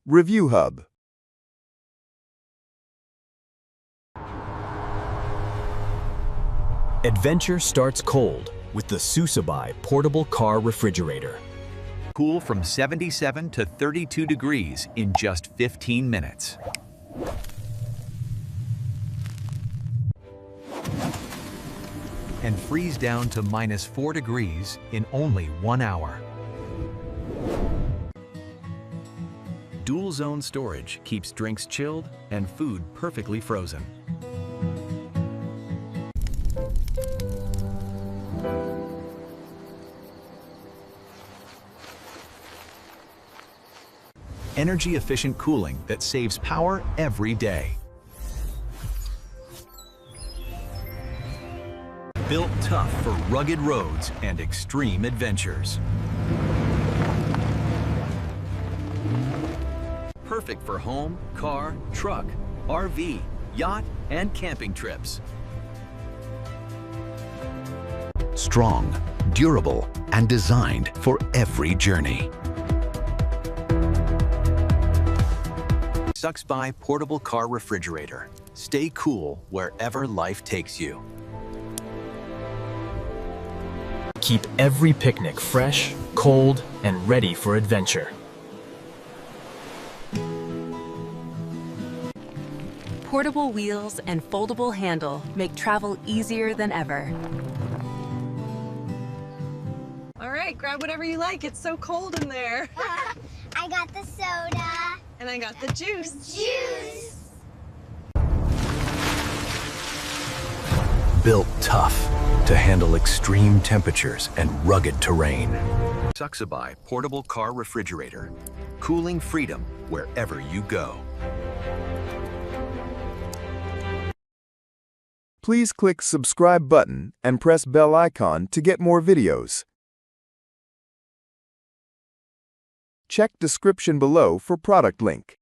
Review Hub. Adventure starts cold with the SucceBuy portable car refrigerator. Cool from 77 to 32 degrees in just 15 minutes. And freeze down to -4 degrees in only 1 hour. Dual zone storage keeps drinks chilled and food perfectly frozen. Energy-efficient cooling that saves power every day. Built tough for rugged roads and extreme adventures. Perfect for home, car, truck, RV, yacht, and camping trips. Strong, durable, and designed for every journey. SucceBuy portable car refrigerator. Stay cool wherever life takes you. Keep every picnic fresh, cold, and ready for adventure. Portable wheels and foldable handle make travel easier than ever. All right, grab whatever you like. It's so cold in there. I got the soda. And I got the juice. Juice. Built tough to handle extreme temperatures and rugged terrain. SucceBuy portable car refrigerator. Cooling freedom wherever you go. Please click subscribe button and press bell icon to get more videos. Check description below for product link.